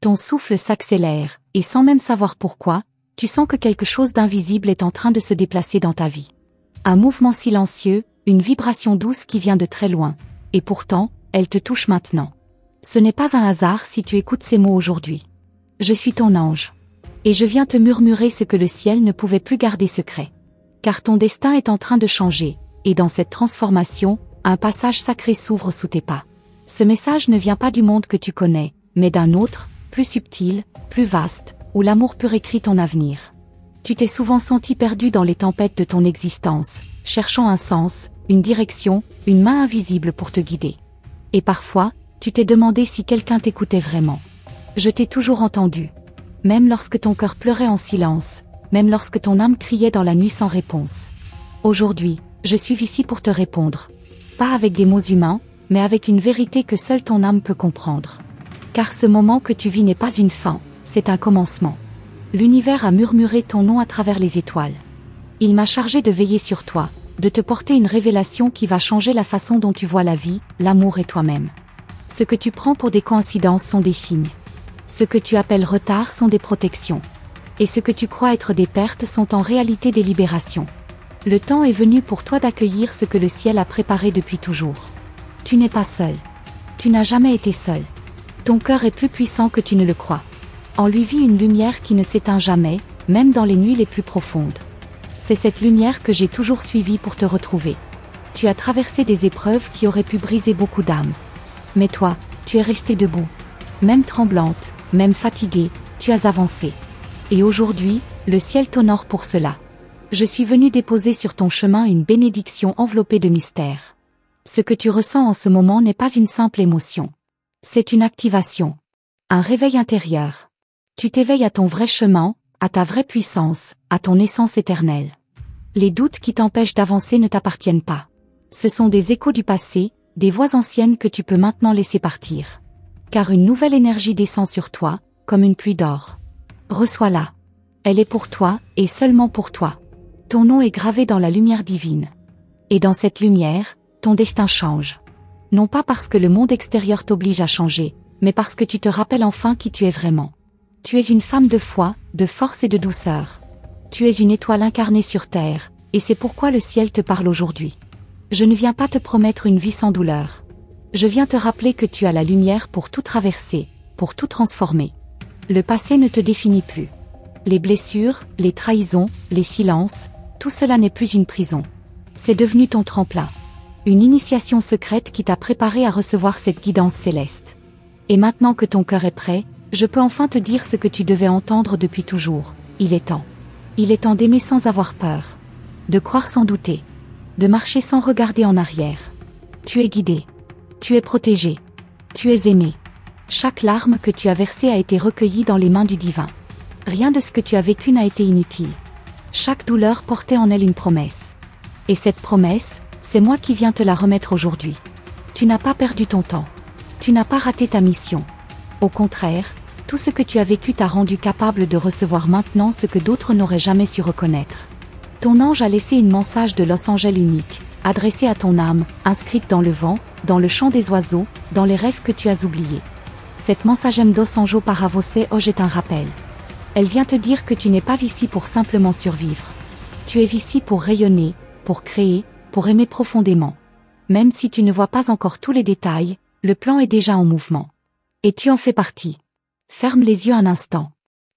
Ton souffle s'accélère, et sans même savoir pourquoi, tu sens que quelque chose d'invisible est en train de se déplacer dans ta vie. Un mouvement silencieux, une vibration douce qui vient de très loin, et pourtant, elle te touche maintenant. Ce n'est pas un hasard si tu écoutes ces mots aujourd'hui. Je suis ton ange. Et je viens te murmurer ce que le ciel ne pouvait plus garder secret. Car ton destin est en train de changer, et dans cette transformation, un passage sacré s'ouvre sous tes pas. Ce message ne vient pas du monde que tu connais, mais d'un autre, plus subtil, plus vaste, où l'amour pur écrit ton avenir. Tu t'es souvent senti perdu dans les tempêtes de ton existence, cherchant un sens, une direction, une main invisible pour te guider. Et parfois, tu t'es demandé si quelqu'un t'écoutait vraiment. Je t'ai toujours entendu. Même lorsque ton cœur pleurait en silence, même lorsque ton âme criait dans la nuit sans réponse. Aujourd'hui, je suis ici pour te répondre. Pas avec des mots humains, mais avec une vérité que seule ton âme peut comprendre. Car ce moment que tu vis n'est pas une fin, c'est un commencement. L'univers a murmuré ton nom à travers les étoiles. Il m'a chargé de veiller sur toi, de te porter une révélation qui va changer la façon dont tu vois la vie, l'amour et toi-même. Ce que tu prends pour des coïncidences sont des signes. Ce que tu appelles retard sont des protections. Et ce que tu crois être des pertes sont en réalité des libérations. Le temps est venu pour toi d'accueillir ce que le ciel a préparé depuis toujours. Tu n'es pas seul. Tu n'as jamais été seul. Ton cœur est plus puissant que tu ne le crois. En lui vit une lumière qui ne s'éteint jamais, même dans les nuits les plus profondes. C'est cette lumière que j'ai toujours suivie pour te retrouver. Tu as traversé des épreuves qui auraient pu briser beaucoup d'âmes. Mais toi, tu es restée debout. Même tremblante, même fatiguée, tu as avancé. Et aujourd'hui, le ciel t'honore pour cela. Je suis venu déposer sur ton chemin une bénédiction enveloppée de mystère. Ce que tu ressens en ce moment n'est pas une simple émotion. C'est une activation. Un réveil intérieur. Tu t'éveilles à ton vrai chemin, à ta vraie puissance, à ton essence éternelle. Les doutes qui t'empêchent d'avancer ne t'appartiennent pas. Ce sont des échos du passé, des voix anciennes que tu peux maintenant laisser partir. Car une nouvelle énergie descend sur toi, comme une pluie d'or. Reçois-la. Elle est pour toi, et seulement pour toi. Ton nom est gravé dans la lumière divine. Et dans cette lumière, ton destin change. Non pas parce que le monde extérieur t'oblige à changer, mais parce que tu te rappelles enfin qui tu es vraiment. Tu es une femme de foi, de force et de douceur. Tu es une étoile incarnée sur terre, et c'est pourquoi le ciel te parle aujourd'hui. Je ne viens pas te promettre une vie sans douleur. Je viens te rappeler que tu as la lumière pour tout traverser, pour tout transformer. Le passé ne te définit plus. Les blessures, les trahisons, les silences, tout cela n'est plus une prison. C'est devenu ton tremplin. Une initiation secrète qui t'a préparé à recevoir cette guidance céleste. Et maintenant que ton cœur est prêt, je peux enfin te dire ce que tu devais entendre depuis toujours. Il est temps. Il est temps d'aimer sans avoir peur. De croire sans douter. De marcher sans regarder en arrière. Tu es guidé. Tu es protégé. Tu es aimé. Chaque larme que tu as versée a été recueillie dans les mains du divin. Rien de ce que tu as vécu n'a été inutile. Chaque douleur portait en elle une promesse. Et cette promesse, c'est moi qui viens te la remettre aujourd'hui. Tu n'as pas perdu ton temps. Tu n'as pas raté ta mission. Au contraire, tout ce que tu as vécu t'a rendu capable de recevoir maintenant ce que d'autres n'auraient jamais su reconnaître. Ton ange a laissé une message de Los Angeles unique, adressée à ton âme, inscrite dans le vent, dans le chant des oiseaux, dans les rêves que tu as oubliés. Cette mensagem dos anjo para você hoje est un rappel. Elle vient te dire que tu n'es pas ici pour simplement survivre. Tu es ici pour rayonner, pour créer, pour aimer profondément. Même si tu ne vois pas encore tous les détails, le plan est déjà en mouvement. Et tu en fais partie. Ferme les yeux un instant.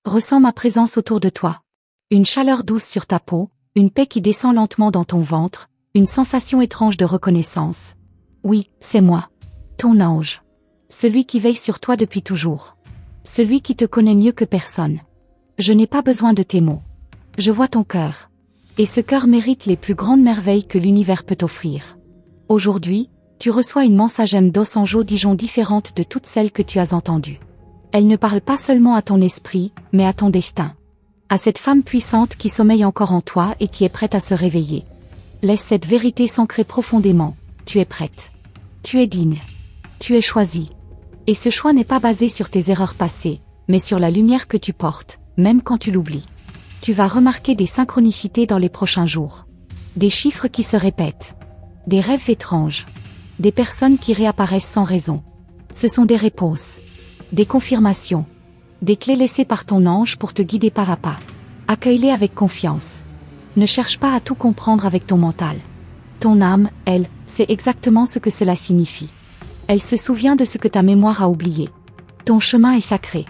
Ressens ma présence autour de toi. Une chaleur douce sur ta peau, une paix qui descend lentement dans ton ventre, une sensation étrange de reconnaissance. Oui, c'est moi. Ton ange. Celui qui veille sur toi depuis toujours. Celui qui te connaît mieux que personne. Je n'ai pas besoin de tes mots. Je vois ton cœur. Et ce cœur mérite les plus grandes merveilles que l'univers peut offrir. Aujourd'hui, tu reçois une mensagem dos anjo Dijon différente de toutes celles que tu as entendues. Elle ne parle pas seulement à ton esprit, mais à ton destin. À cette femme puissante qui sommeille encore en toi et qui est prête à se réveiller. Laisse cette vérité s'ancrer profondément. Tu es prête. Tu es digne. Tu es choisie. Et ce choix n'est pas basé sur tes erreurs passées, mais sur la lumière que tu portes, même quand tu l'oublies. Tu vas remarquer des synchronicités dans les prochains jours. Des chiffres qui se répètent. Des rêves étranges. Des personnes qui réapparaissent sans raison. Ce sont des réponses. Des confirmations. des clés laissées par ton ange pour te guider pas à pas. Accueille-les avec confiance. Ne cherche pas à tout comprendre avec ton mental. Ton âme, elle, sait exactement ce que cela signifie. Elle se souvient de ce que ta mémoire a oublié. Ton chemin est sacré.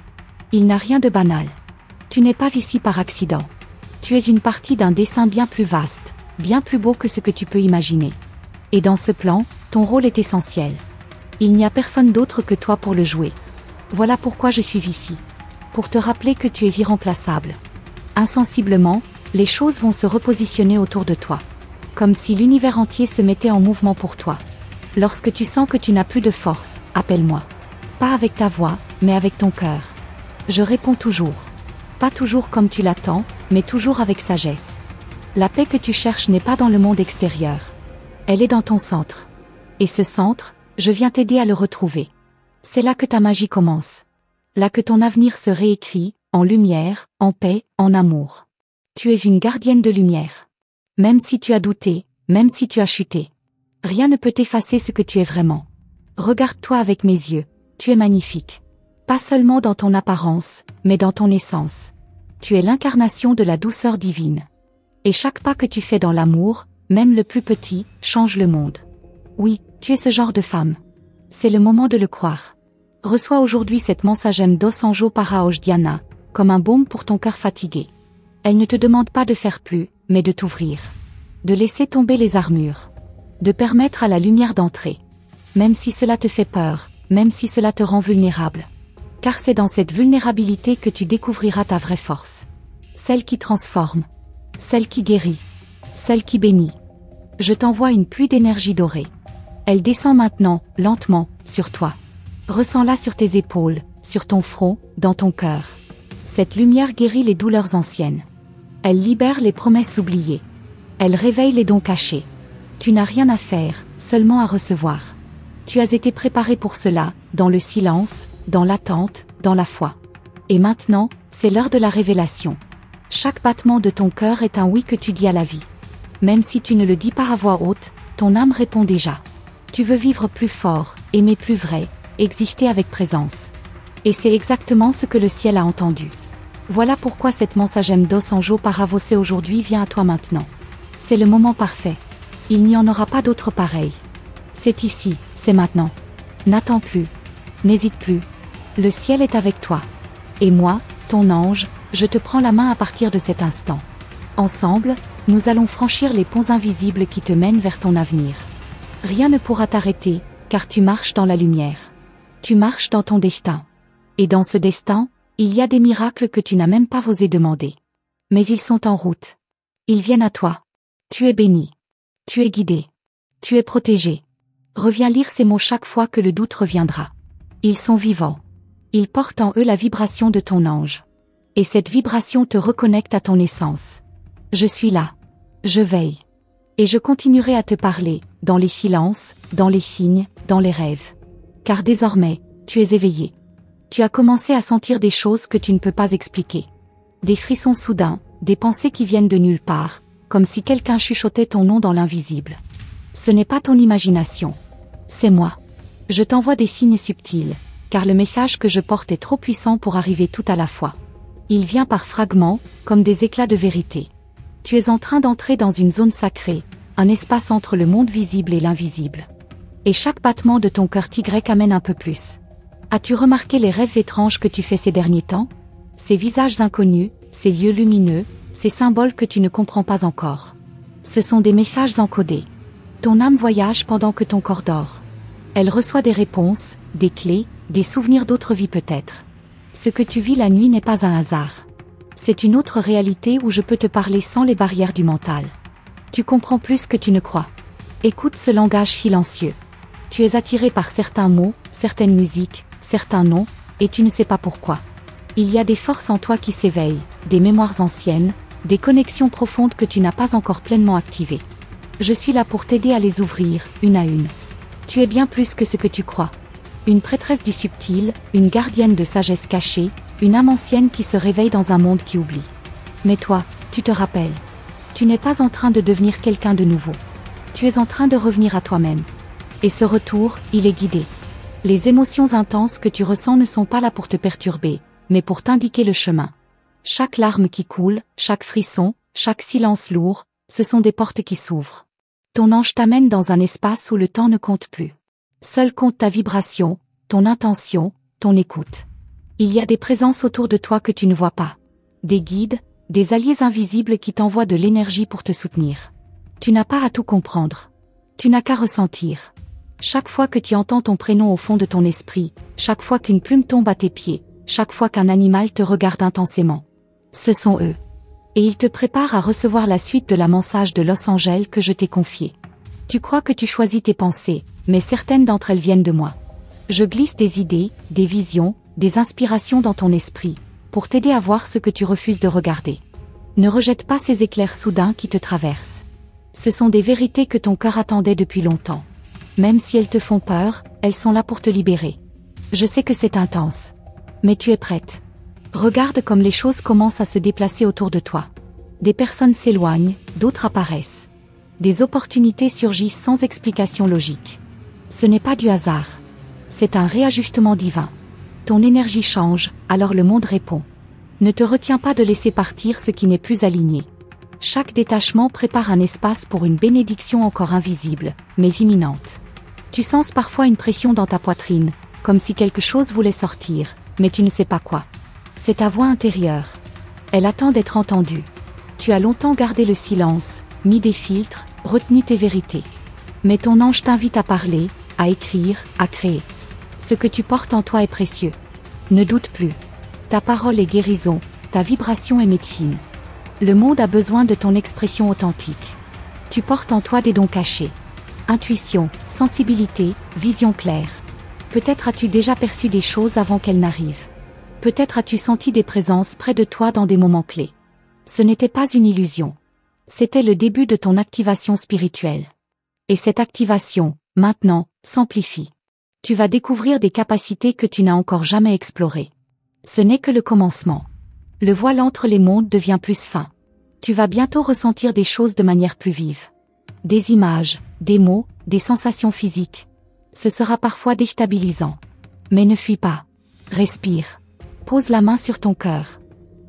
Il n'a rien de banal. Tu n'es pas ici par accident. Tu es une partie d'un dessin bien plus vaste, bien plus beau que ce que tu peux imaginer. Et dans ce plan, ton rôle est essentiel. Il n'y a personne d'autre que toi pour le jouer. Voilà pourquoi je suis ici. Pour te rappeler que tu es irremplaçable. Insensiblement, les choses vont se repositionner autour de toi. Comme si l'univers entier se mettait en mouvement pour toi. Lorsque tu sens que tu n'as plus de force, appelle-moi. Pas avec ta voix, mais avec ton cœur. Je réponds toujours. Pas toujours comme tu l'attends, mais toujours avec sagesse. La paix que tu cherches n'est pas dans le monde extérieur. Elle est dans ton centre. Et ce centre, je viens t'aider à le retrouver. C'est là que ta magie commence. Là que ton avenir se réécrit, en lumière, en paix, en amour. Tu es une gardienne de lumière. Même si tu as douté, même si tu as chuté. Rien ne peut effacer ce que tu es vraiment. Regarde-toi avec mes yeux, tu es magnifique. Pas seulement dans ton apparence, mais dans ton essence. Tu es l'incarnation de la douceur divine. Et chaque pas que tu fais dans l'amour, même le plus petit, change le monde. Oui, tu es ce genre de femme. C'est le moment de le croire. Reçois aujourd'hui cette mensagem d'Osanjo Paraoj Diana, comme un baume pour ton cœur fatigué. Elle ne te demande pas de faire plus, mais de t'ouvrir. De laisser tomber les armures. De permettre à la lumière d'entrer. Même si cela te fait peur, même si cela te rend vulnérable. Car c'est dans cette vulnérabilité que tu découvriras ta vraie force. Celle qui transforme. Celle qui guérit. Celle qui bénit. Je t'envoie une pluie d'énergie dorée. Elle descend maintenant, lentement, sur toi. Ressens-la sur tes épaules, sur ton front, dans ton cœur. Cette lumière guérit les douleurs anciennes. Elle libère les promesses oubliées. Elle réveille les dons cachés. Tu n'as rien à faire, seulement à recevoir. Tu as été préparé pour cela, dans le silence, dans l'attente, dans la foi. Et maintenant, c'est l'heure de la révélation. Chaque battement de ton cœur est un oui que tu dis à la vie. Même si tu ne le dis pas à voix haute, ton âme répond déjà. Tu veux vivre plus fort, aimer plus vrai, exister avec présence. Et c'est exactement ce que le ciel a entendu. Voilà pourquoi cette mensagem d'Osanjo Paravocé aujourd'hui vient à toi maintenant. C'est le moment parfait. Il n'y en aura pas d'autre pareil. C'est ici, c'est maintenant. N'attends plus. N'hésite plus. Le ciel est avec toi. Et moi, ton ange, je te prends la main à partir de cet instant. Ensemble, nous allons franchir les ponts invisibles qui te mènent vers ton avenir. Rien ne pourra t'arrêter, car tu marches dans la lumière. Tu marches dans ton destin. Et dans ce destin, il y a des miracles que tu n'as même pas osé demander. Mais ils sont en route. Ils viennent à toi. Tu es béni. Tu es guidé. Tu es protégé. Reviens lire ces mots chaque fois que le doute reviendra. Ils sont vivants. Ils portent en eux la vibration de ton ange. Et cette vibration te reconnecte à ton essence. Je suis là. Je veille. Et je continuerai à te parler, dans les silences, dans les signes, dans les rêves. Car désormais, tu es éveillé. Tu as commencé à sentir des choses que tu ne peux pas expliquer. Des frissons soudains, des pensées qui viennent de nulle part, comme si quelqu'un chuchotait ton nom dans l'invisible. Ce n'est pas ton imagination. C'est moi. Je t'envoie des signes subtils, car le message que je porte est trop puissant pour arriver tout à la fois. Il vient par fragments, comme des éclats de vérité. Tu es en train d'entrer dans une zone sacrée, un espace entre le monde visible et l'invisible. Et chaque battement de ton cœur Y amène un peu plus. As-tu remarqué les rêves étranges que tu fais ces derniers temps? Ces visages inconnus, ces lieux lumineux, ces symboles que tu ne comprends pas encore. Ce sont des messages encodés. Ton âme voyage pendant que ton corps dort. Elle reçoit des réponses, des clés, des souvenirs d'autres vies peut-être. Ce que tu vis la nuit n'est pas un hasard. C'est une autre réalité où je peux te parler sans les barrières du mental. Tu comprends plus que tu ne crois. Écoute ce langage silencieux. Tu es attiré par certains mots, certaines musiques, certains noms, et tu ne sais pas pourquoi. Il y a des forces en toi qui s'éveillent, des mémoires anciennes, des connexions profondes que tu n'as pas encore pleinement activées. Je suis là pour t'aider à les ouvrir, une à une. Tu es bien plus que ce que tu crois. Une prêtresse du subtil, une gardienne de sagesse cachée, une âme ancienne qui se réveille dans un monde qui oublie. Mais toi, tu te rappelles. Tu n'es pas en train de devenir quelqu'un de nouveau. Tu es en train de revenir à toi-même. Et ce retour, il est guidé. Les émotions intenses que tu ressens ne sont pas là pour te perturber, mais pour t'indiquer le chemin. Chaque larme qui coule, chaque frisson, chaque silence lourd, ce sont des portes qui s'ouvrent. Ton ange t'amène dans un espace où le temps ne compte plus. Seul compte ta vibration, ton intention, ton écoute. Il y a des présences autour de toi que tu ne vois pas. Des guides, des alliés invisibles qui t'envoient de l'énergie pour te soutenir. Tu n'as pas à tout comprendre. Tu n'as qu'à ressentir. Chaque fois que tu entends ton prénom au fond de ton esprit, chaque fois qu'une plume tombe à tes pieds, chaque fois qu'un animal te regarde intensément. Ce sont eux. Et ils te préparent à recevoir la suite de la message de Los Angeles que je t'ai confiée. Tu crois que tu choisis tes pensées, mais certaines d'entre elles viennent de moi. Je glisse des idées, des visions, des inspirations dans ton esprit, pour t'aider à voir ce que tu refuses de regarder. Ne rejette pas ces éclairs soudains qui te traversent. Ce sont des vérités que ton cœur attendait depuis longtemps. Même si elles te font peur, elles sont là pour te libérer. Je sais que c'est intense. Mais tu es prête. Regarde comme les choses commencent à se déplacer autour de toi. Des personnes s'éloignent, d'autres apparaissent. Des opportunités surgissent sans explication logique. Ce n'est pas du hasard. C'est un réajustement divin. Ton énergie change, alors le monde répond. Ne te retiens pas de laisser partir ce qui n'est plus aligné. Chaque détachement prépare un espace pour une bénédiction encore invisible, mais imminente. Tu sens parfois une pression dans ta poitrine, comme si quelque chose voulait sortir, mais tu ne sais pas quoi. C'est ta voix intérieure. Elle attend d'être entendue. Tu as longtemps gardé le silence, mis des filtres, retenu tes vérités. Mais ton ange t'invite à parler, à écrire, à créer. Ce que tu portes en toi est précieux. Ne doute plus. Ta parole est guérison, ta vibration est médecine. Le monde a besoin de ton expression authentique. Tu portes en toi des dons cachés. Intuition, sensibilité, vision claire. Peut-être as-tu déjà perçu des choses avant qu'elles n'arrivent. Peut-être as-tu senti des présences près de toi dans des moments clés. Ce n'était pas une illusion. C'était le début de ton activation spirituelle. Et cette activation, maintenant, s'amplifie. Tu vas découvrir des capacités que tu n'as encore jamais explorées. Ce n'est que le commencement. Le voile entre les mondes devient plus fin. Tu vas bientôt ressentir des choses de manière plus vive. Des images, des mots, des sensations physiques. Ce sera parfois déstabilisant. Mais ne fuis pas. Respire. Pose la main sur ton cœur.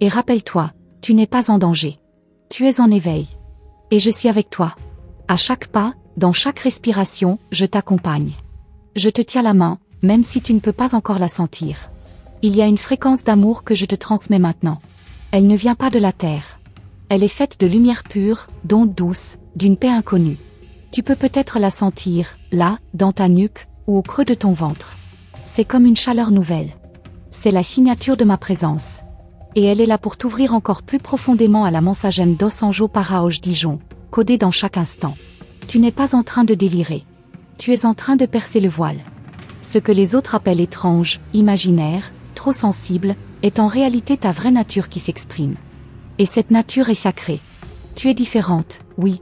Et rappelle-toi, tu n'es pas en danger. Tu es en éveil. Et je suis avec toi. À chaque pas, dans chaque respiration, je t'accompagne. Je te tiens la main, même si tu ne peux pas encore la sentir. Il y a une fréquence d'amour que je te transmets maintenant. Elle ne vient pas de la terre. Elle est faite de lumière pure, d'ondes douces, d'une paix inconnue. Tu peux peut-être la sentir, là, dans ta nuque, ou au creux de ton ventre. C'est comme une chaleur nouvelle. C'est la signature de ma présence. Et elle est là pour t'ouvrir encore plus profondément à la mensagem dos Anjos para hoje Dijon, codée dans chaque instant. Tu n'es pas en train de délirer. Tu es en train de percer le voile. Ce que les autres appellent étrange, imaginaire, trop sensible, est en réalité ta vraie nature qui s'exprime. Et cette nature est sacrée. Tu es différente, oui.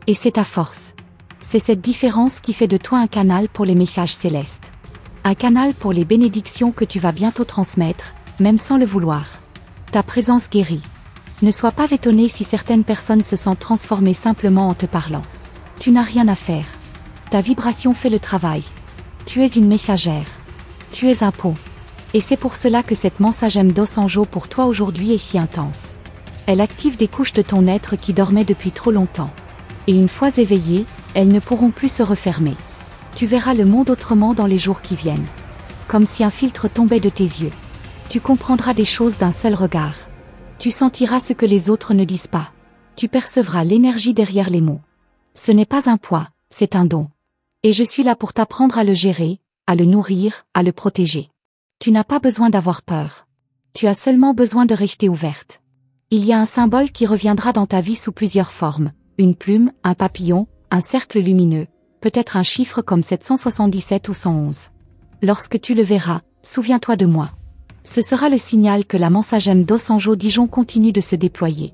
Et c'est ta force. C'est cette différence qui fait de toi un canal pour les messages célestes. Un canal pour les bénédictions que tu vas bientôt transmettre, même sans le vouloir. Ta présence guérit. Ne sois pas étonné si certaines personnes se sentent transformées simplement en te parlant. Tu n'as rien à faire. Ta vibration fait le travail. Tu es une messagère. Tu es un pot. Et c'est pour cela que cette mensagem dos Anjos pour toi aujourd'hui est si intense. Elle active des couches de ton être qui dormaient depuis trop longtemps. Et une fois éveillées, elles ne pourront plus se refermer. Tu verras le monde autrement dans les jours qui viennent. Comme si un filtre tombait de tes yeux. Tu comprendras des choses d'un seul regard. Tu sentiras ce que les autres ne disent pas. Tu percevras l'énergie derrière les mots. Ce n'est pas un poids, c'est un don. Et je suis là pour t'apprendre à le gérer, à le nourrir, à le protéger. Tu n'as pas besoin d'avoir peur. Tu as seulement besoin de rester ouverte. Il y a un symbole qui reviendra dans ta vie sous plusieurs formes. Une plume, un papillon, un cercle lumineux, peut-être un chiffre comme 777 ou 111. Lorsque tu le verras, souviens-toi de moi. Ce sera le signal que la mensagem dos Anjos Dijon continue de se déployer.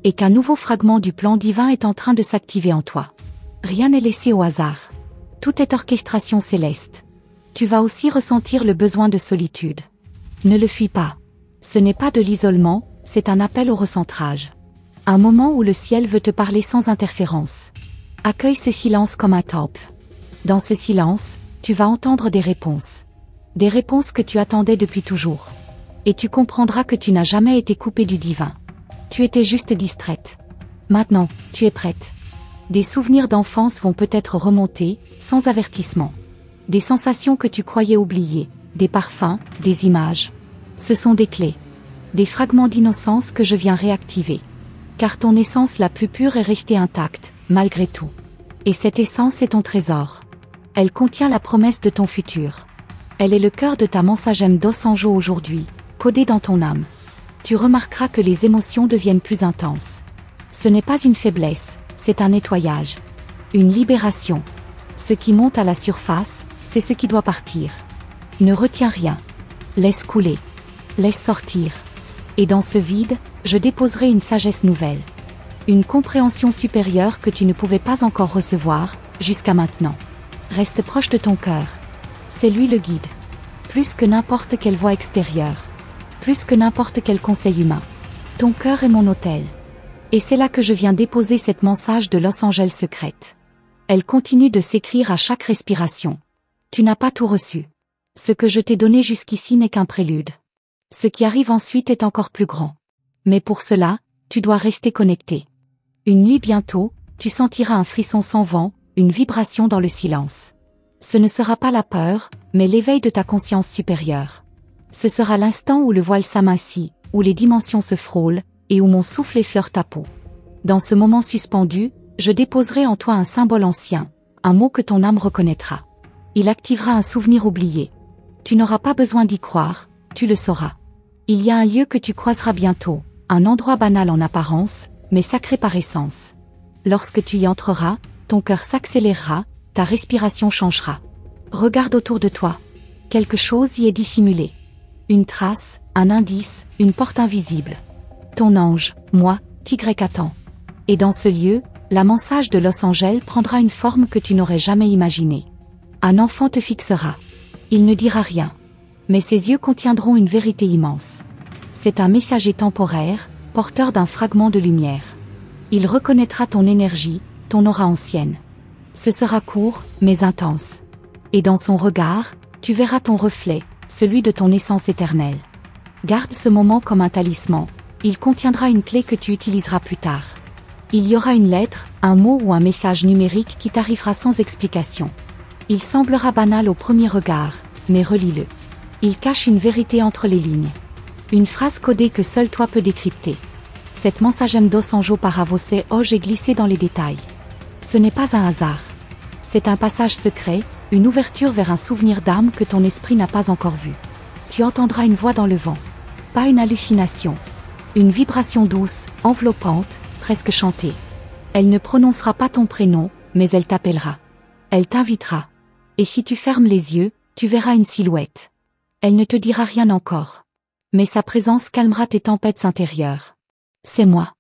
Et qu'un nouveau fragment du plan divin est en train de s'activer en toi. Rien n'est laissé au hasard. Tout est orchestration céleste. Tu vas aussi ressentir le besoin de solitude. Ne le fuis pas. Ce n'est pas de l'isolement, c'est un appel au recentrage. Un moment où le ciel veut te parler sans interférence. Accueille ce silence comme un temple. Dans ce silence, tu vas entendre des réponses. Des réponses que tu attendais depuis toujours. Et tu comprendras que tu n'as jamais été coupée du divin. Tu étais juste distraite. Maintenant, tu es prête. Des souvenirs d'enfance vont peut-être remonter, sans avertissement. Des sensations que tu croyais oublier, des parfums, des images. Ce sont des clés. Des fragments d'innocence que je viens réactiver. Car ton essence la plus pure est restée intacte, malgré tout. Et cette essence est ton trésor. Elle contient la promesse de ton futur. Elle est le cœur de ta mensagem d'Osanjo aujourd'hui, codée dans ton âme. Tu remarqueras que les émotions deviennent plus intenses. Ce n'est pas une faiblesse, c'est un nettoyage. Une libération. Ce qui monte à la surface, c'est ce qui doit partir. Ne retiens rien. Laisse couler. Laisse sortir. Et dans ce vide, je déposerai une sagesse nouvelle. Une compréhension supérieure que tu ne pouvais pas encore recevoir, jusqu'à maintenant. Reste proche de ton cœur. C'est lui le guide. Plus que n'importe quelle voie extérieure. Plus que n'importe quel conseil humain. Ton cœur est mon autel. Et c'est là que je viens déposer cette mensage de Los Angeles secrète. Elle continue de s'écrire à chaque respiration. Tu n'as pas tout reçu. Ce que je t'ai donné jusqu'ici n'est qu'un prélude. Ce qui arrive ensuite est encore plus grand. Mais pour cela, tu dois rester connecté. Une nuit bientôt, tu sentiras un frisson sans vent, une vibration dans le silence. Ce ne sera pas la peur, mais l'éveil de ta conscience supérieure. Ce sera l'instant où le voile s'amincit, où les dimensions se frôlent, et où mon souffle effleure ta peau. Dans ce moment suspendu, je déposerai en toi un symbole ancien, un mot que ton âme reconnaîtra. Il activera un souvenir oublié. Tu n'auras pas besoin d'y croire, tu le sauras. Il y a un lieu que tu croiseras bientôt, un endroit banal en apparence, mais sacré par essence. Lorsque tu y entreras, ton cœur s'accélérera, ta respiration changera. Regarde autour de toi. Quelque chose y est dissimulé. Une trace, un indice, une porte invisible. Ton ange, moi, Tigre-Catan. Et dans ce lieu, la mensage de Los Angeles prendra une forme que tu n'aurais jamais imaginée. Un enfant te fixera. Il ne dira rien. Mais ses yeux contiendront une vérité immense. C'est un messager temporaire, porteur d'un fragment de lumière. Il reconnaîtra ton énergie, ton aura ancienne. Ce sera court, mais intense. Et dans son regard, tu verras ton reflet, celui de ton essence éternelle. Garde ce moment comme un talisman, il contiendra une clé que tu utiliseras plus tard. Il y aura une lettre, un mot ou un message numérique qui t'arrivera sans explication. Il semblera banal au premier regard, mais relis-le. Il cache une vérité entre les lignes. Une phrase codée que seul toi peux décrypter. Cette mensagem d'Osanjo Paravose Oj est glissée dans les détails. Ce n'est pas un hasard. C'est un passage secret, une ouverture vers un souvenir d'âme que ton esprit n'a pas encore vu. Tu entendras une voix dans le vent. Pas une hallucination. Une vibration douce, enveloppante, presque chantée. Elle ne prononcera pas ton prénom, mais elle t'appellera. Elle t'invitera. Et si tu fermes les yeux, tu verras une silhouette. Elle ne te dira rien encore. Mais sa présence calmera tes tempêtes intérieures. C'est moi.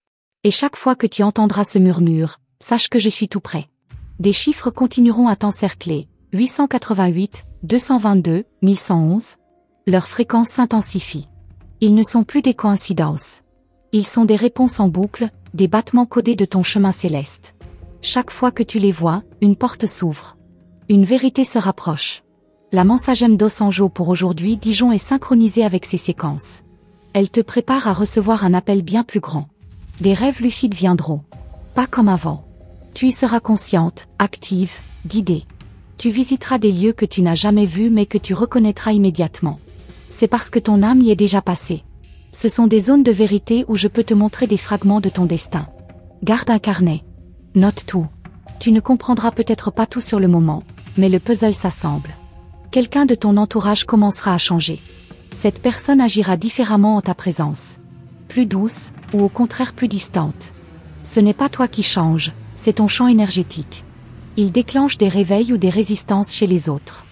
Et chaque fois que tu entendras ce murmure, sache que je suis tout près. Des chiffres continueront à t'encercler. 888, 222, 1111. Leur fréquence s'intensifie. Ils ne sont plus des coïncidences. Ils sont des réponses en boucle, des battements codés de ton chemin céleste. Chaque fois que tu les vois, une porte s'ouvre. Une vérité se rapproche. La mensagem d'Osanjo pour aujourd'hui Dijon est synchronisée avec ces séquences. Elle te prépare à recevoir un appel bien plus grand. Des rêves lucides viendront. Pas comme avant. Tu y seras consciente, active, guidée. Tu visiteras des lieux que tu n'as jamais vus mais que tu reconnaîtras immédiatement. C'est parce que ton âme y est déjà passée. Ce sont des zones de vérité où je peux te montrer des fragments de ton destin. Garde un carnet. Note tout. Tu ne comprendras peut-être pas tout sur le moment, mais le puzzle s'assemble. Quelqu'un de ton entourage commencera à changer. Cette personne agira différemment en ta présence. Plus douce, ou au contraire plus distante. Ce n'est pas toi qui changes, c'est ton champ énergétique. Il déclenche des réveils ou des résistances chez les autres.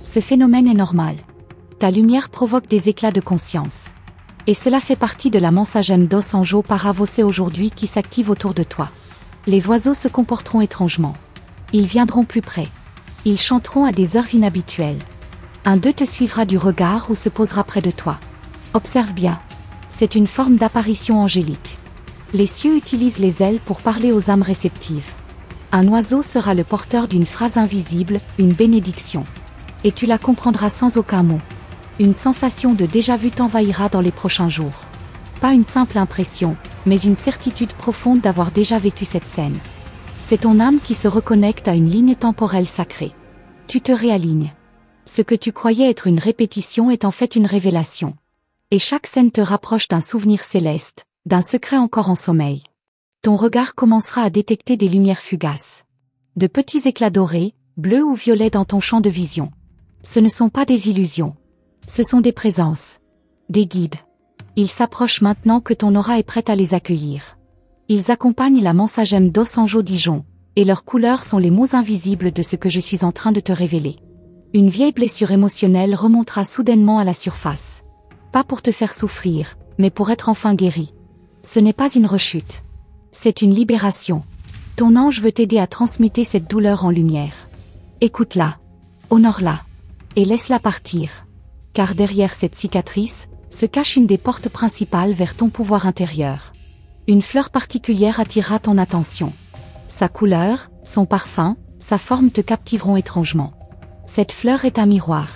Ce phénomène est normal. Ta lumière provoque des éclats de conscience. Et cela fait partie de la mensagem d'Osanjo Paravose aujourd'hui qui s'active autour de toi. Les oiseaux se comporteront étrangement. Ils viendront plus près. Ils chanteront à des heures inhabituelles. Un d'eux te suivra du regard ou se posera près de toi. Observe bien. C'est une forme d'apparition angélique. Les cieux utilisent les ailes pour parler aux âmes réceptives. Un oiseau sera le porteur d'une phrase invisible, une bénédiction. Et tu la comprendras sans aucun mot. Une sensation de déjà-vu t'envahira dans les prochains jours. Pas une simple impression, mais une certitude profonde d'avoir déjà vécu cette scène. C'est ton âme qui se reconnecte à une ligne temporelle sacrée. Tu te réalignes. Ce que tu croyais être une répétition est en fait une révélation. Et chaque scène te rapproche d'un souvenir céleste, d'un secret encore en sommeil. Ton regard commencera à détecter des lumières fugaces. De petits éclats dorés, bleus ou violets dans ton champ de vision. Ce ne sont pas des illusions. Ce sont des présences. Des guides. Ils s'approchent maintenant que ton aura est prête à les accueillir. Ils accompagnent la Mensagem d'Ossanjo Dijon, et leurs couleurs sont les mots invisibles de ce que je suis en train de te révéler. Une vieille blessure émotionnelle remontera soudainement à la surface. Pas pour te faire souffrir, mais pour être enfin guéri. Ce n'est pas une rechute. C'est une libération. Ton ange veut t'aider à transmuter cette douleur en lumière. Écoute-la. Honore-la. Et laisse-la partir. Car derrière cette cicatrice, se cache une des portes principales vers ton pouvoir intérieur. Une fleur particulière attirera ton attention. Sa couleur, son parfum, sa forme te captiveront étrangement. Cette fleur est un miroir.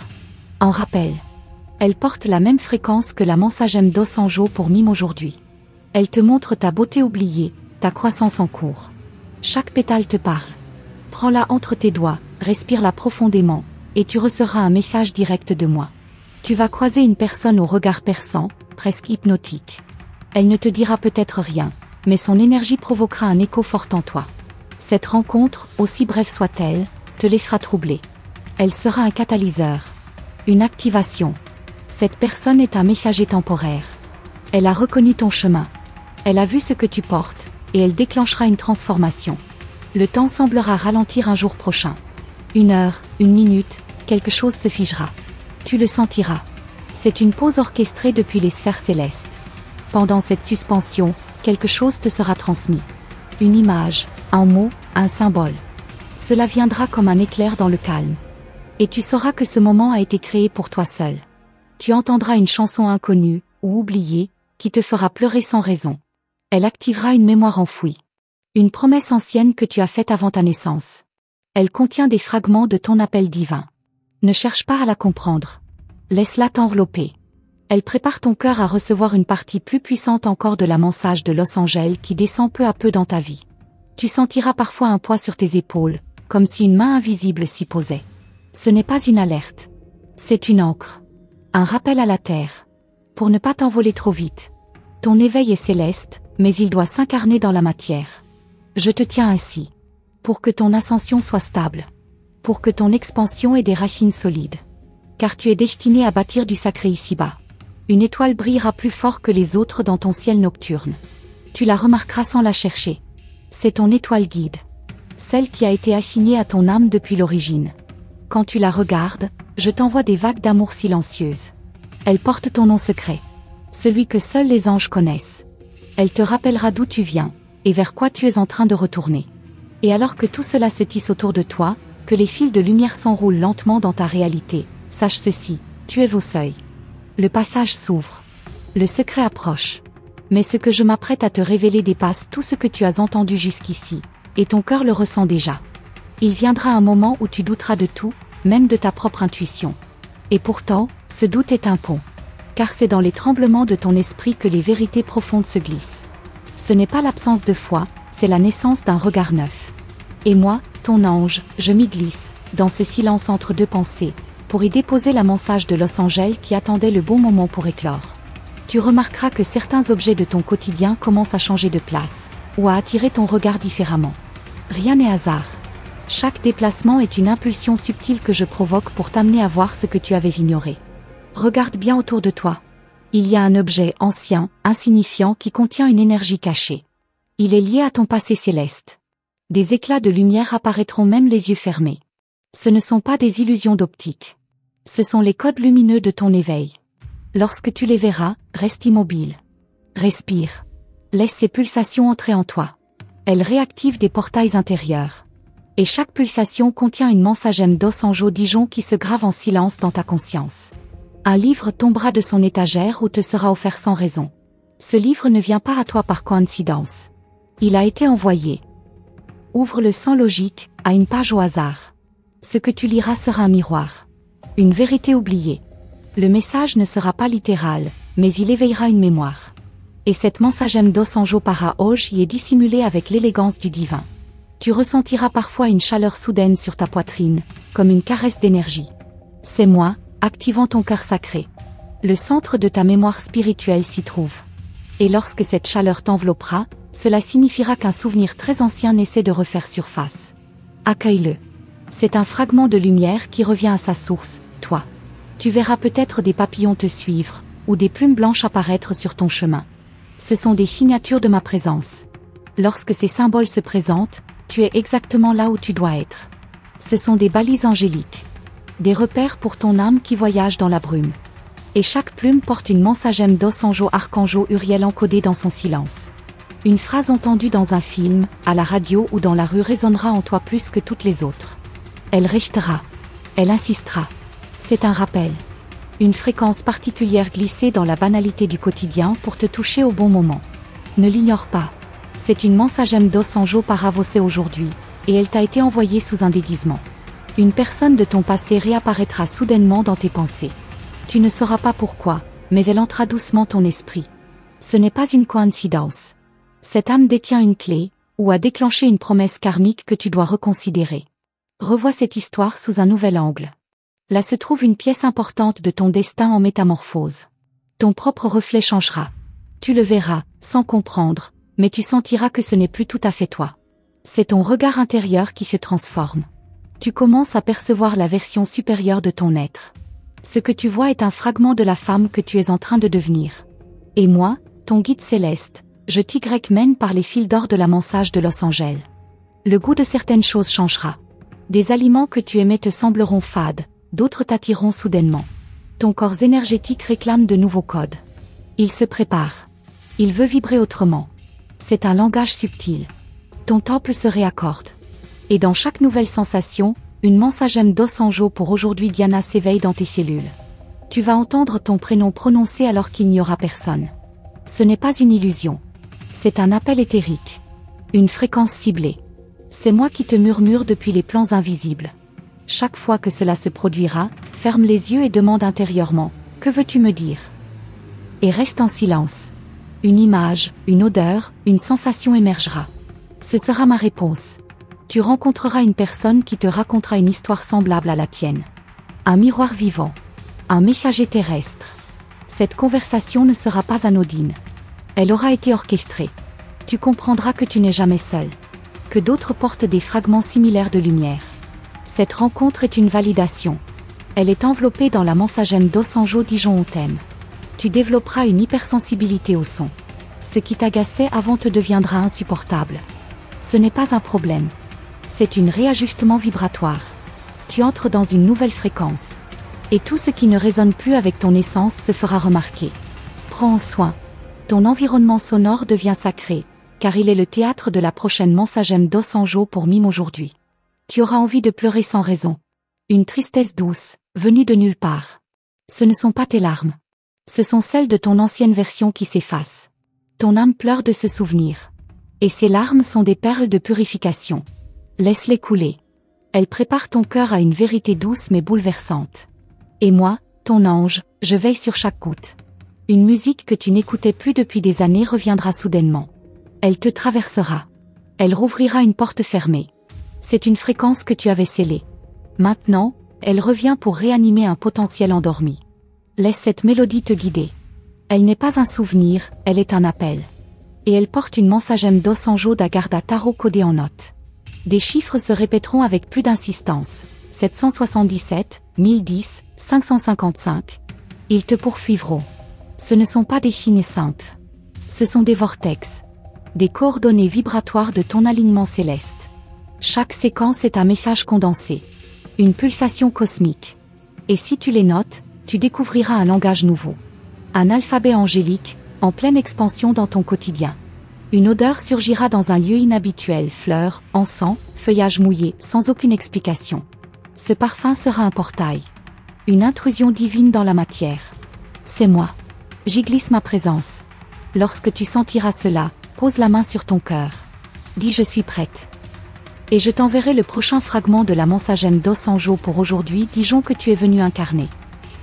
En rappel. Elle porte la même fréquence que la Mensagem d'Ossanjo pour mime aujourd'hui. Elle te montre ta beauté oubliée, ta croissance en cours. Chaque pétale te parle. Prends-la entre tes doigts, respire-la profondément, et tu recevras un message direct de moi. Tu vas croiser une personne au regard perçant, presque hypnotique. Elle ne te dira peut-être rien, mais son énergie provoquera un écho fort en toi. Cette rencontre, aussi brève soit-elle, te laissera troubler. Elle sera un catalyseur. Une activation. Cette personne est un messager temporaire. Elle a reconnu ton chemin. Elle a vu ce que tu portes, et elle déclenchera une transformation. Le temps semblera ralentir un jour prochain. 1 heure, 1 minute, quelque chose se figera. Tu le sentiras. C'est une pause orchestrée depuis les sphères célestes. Pendant cette suspension, quelque chose te sera transmis. Une image, un mot, un symbole. Cela viendra comme un éclair dans le calme. Et tu sauras que ce moment a été créé pour toi seul. Tu entendras une chanson inconnue, ou oubliée, qui te fera pleurer sans raison. Elle activera une mémoire enfouie. Une promesse ancienne que tu as faite avant ta naissance. Elle contient des fragments de ton appel divin. Ne cherche pas à la comprendre. Laisse-la t'envelopper. Elle prépare ton cœur à recevoir une partie plus puissante encore de la Mensagem de l'Ossanjo qui descend peu à peu dans ta vie. Tu sentiras parfois un poids sur tes épaules, comme si une main invisible s'y posait. Ce n'est pas une alerte. C'est une ancre. Un rappel à la terre. Pour ne pas t'envoler trop vite. Ton éveil est céleste, mais il doit s'incarner dans la matière. Je te tiens ainsi. Pour que ton ascension soit stable. Pour que ton expansion ait des racines solides. Car tu es destiné à bâtir du sacré ici-bas. Une étoile brillera plus fort que les autres dans ton ciel nocturne. Tu la remarqueras sans la chercher. C'est ton étoile guide. Celle qui a été assignée à ton âme depuis l'origine. Quand tu la regardes, je t'envoie des vagues d'amour silencieuses. Elle porte ton nom secret. Celui que seuls les anges connaissent. Elle te rappellera d'où tu viens, et vers quoi tu es en train de retourner. Et alors que tout cela se tisse autour de toi, que les fils de lumière s'enroulent lentement dans ta réalité, sache ceci, tu es au seuil. Le passage s'ouvre. Le secret approche. Mais ce que je m'apprête à te révéler dépasse tout ce que tu as entendu jusqu'ici, et ton cœur le ressent déjà. Il viendra un moment où tu douteras de tout, même de ta propre intuition. Et pourtant, ce doute est un pont. Car c'est dans les tremblements de ton esprit que les vérités profondes se glissent. Ce n'est pas l'absence de foi, c'est la naissance d'un regard neuf. Et moi, ton ange, je m'y glisse, dans ce silence entre deux pensées, pour y déposer la Mensagem de l'Ossanjo qui attendait le bon moment pour éclore. Tu remarqueras que certains objets de ton quotidien commencent à changer de place, ou à attirer ton regard différemment. Rien n'est hasard. Chaque déplacement est une impulsion subtile que je provoque pour t'amener à voir ce que tu avais ignoré. Regarde bien autour de toi. Il y a un objet ancien, insignifiant qui contient une énergie cachée. Il est lié à ton passé céleste. Des éclats de lumière apparaîtront même les yeux fermés. Ce ne sont pas des illusions d'optique. Ce sont les codes lumineux de ton éveil. Lorsque tu les verras, reste immobile. Respire. Laisse ces pulsations entrer en toi. Elles réactivent des portails intérieurs. Et chaque pulsation contient une Mensagem d'Ossanjo Dijon qui se grave en silence dans ta conscience. Un livre tombera de son étagère ou te sera offert sans raison. Ce livre ne vient pas à toi par coïncidence. Il a été envoyé. Ouvre-le sans logique, à une page au hasard. Ce que tu liras sera un miroir. Une vérité oubliée. Le message ne sera pas littéral, mais il éveillera une mémoire. Et cette mensagem dos anjo para hoje y est dissimulée avec l'élégance du divin. Tu ressentiras parfois une chaleur soudaine sur ta poitrine, comme une caresse d'énergie. C'est moi, activant ton cœur sacré. Le centre de ta mémoire spirituelle s'y trouve. Et lorsque cette chaleur t'enveloppera, cela signifiera qu'un souvenir très ancien essaie de refaire surface. Accueille-le. C'est un fragment de lumière qui revient à sa source, toi. Tu verras peut-être des papillons te suivre, ou des plumes blanches apparaître sur ton chemin. Ce sont des signatures de ma présence. Lorsque ces symboles se présentent, tu es exactement là où tu dois être. Ce sont des balises angéliques. Des repères pour ton âme qui voyage dans la brume. Et chaque plume porte une mensagem dos anjo archangeau Uriel encodée dans son silence. Une phrase entendue dans un film, à la radio ou dans la rue résonnera en toi plus que toutes les autres. Elle richtera. Elle insistera. C'est un rappel. Une fréquence particulière glissée dans la banalité du quotidien pour te toucher au bon moment. Ne l'ignore pas. C'est une mensagem dos anjo para você aujourd'hui, et elle t'a été envoyée sous un déguisement. Une personne de ton passé réapparaîtra soudainement dans tes pensées. Tu ne sauras pas pourquoi, mais elle entrera doucement ton esprit. Ce n'est pas une coïncidence. Cette âme détient une clé, ou a déclenché une promesse karmique que tu dois reconsidérer. Revois cette histoire sous un nouvel angle. Là se trouve une pièce importante de ton destin en métamorphose. Ton propre reflet changera. Tu le verras, sans comprendre, mais tu sentiras que ce n'est plus tout à fait toi. C'est ton regard intérieur qui se transforme. Tu commences à percevoir la version supérieure de ton être. Ce que tu vois est un fragment de la femme que tu es en train de devenir. Et moi, ton guide céleste, je t'y mène par les fils d'or de la mensage de Los Angeles. Le goût de certaines choses changera. Des aliments que tu aimais te sembleront fades, d'autres t'attireront soudainement. Ton corps énergétique réclame de nouveaux codes. Il se prépare. Il veut vibrer autrement. C'est un langage subtil. Ton temple se réaccorde. Et dans chaque nouvelle sensation, une mensagem dos anjo pour aujourd'hui Diana s'éveille dans tes cellules. Tu vas entendre ton prénom prononcé alors qu'il n'y aura personne. Ce n'est pas une illusion. C'est un appel éthérique. Une fréquence ciblée. C'est moi qui te murmure depuis les plans invisibles. Chaque fois que cela se produira, ferme les yeux et demande intérieurement, « Que veux-tu me dire ?» Et reste en silence. Une image, une odeur, une sensation émergera. Ce sera ma réponse. Tu rencontreras une personne qui te racontera une histoire semblable à la tienne. Un miroir vivant. Un messager terrestre. Cette conversation ne sera pas anodine. Elle aura été orchestrée. Tu comprendras que tu n'es jamais seul. Que d'autres portent des fragments similaires de lumière. Cette rencontre est une validation. Elle est enveloppée dans la mensagem dos anjo Dijon on t'aime. Tu développeras une hypersensibilité au son. Ce qui t'agaçait avant te deviendra insupportable. Ce n'est pas un problème. C'est un réajustement vibratoire. Tu entres dans une nouvelle fréquence. Et tout ce qui ne résonne plus avec ton essence se fera remarquer. Prends soin. Ton environnement sonore devient sacré, car il est le théâtre de la prochaine mensagem dos anjo pour mime aujourd'hui. Tu auras envie de pleurer sans raison. Une tristesse douce, venue de nulle part. Ce ne sont pas tes larmes. Ce sont celles de ton ancienne version qui s'effacent. Ton âme pleure de ce souvenir. Et ces larmes sont des perles de purification. Laisse-les couler. Elles préparent ton cœur à une vérité douce mais bouleversante. Et moi, ton ange, je veille sur chaque goutte. Une musique que tu n'écoutais plus depuis des années reviendra soudainement. Elle te traversera. Elle rouvrira une porte fermée. C'est une fréquence que tu avais scellée. Maintenant, elle revient pour réanimer un potentiel endormi. Laisse cette mélodie te guider. Elle n'est pas un souvenir, elle est un appel. Et elle porte une mensagem dos anjo da guarda tarot codée en notes. Des chiffres se répéteront avec plus d'insistance. 777, 1010, 555. Ils te poursuivront. Ce ne sont pas des signes simples. Ce sont des vortex. Des coordonnées vibratoires de ton alignement céleste. Chaque séquence est un message condensé. Une pulsation cosmique. Et si tu les notes, tu découvriras un langage nouveau. Un alphabet angélique, en pleine expansion dans ton quotidien. Une odeur surgira dans un lieu inhabituel, fleurs, encens, feuillage mouillé, sans aucune explication. Ce parfum sera un portail. Une intrusion divine dans la matière. C'est moi. J'y glisse ma présence. Lorsque tu sentiras cela, pose la main sur ton cœur. Dis je suis prête. Et je t'enverrai le prochain fragment de la mensagem dos anjo pour aujourd'hui Dijon que tu es venu incarner.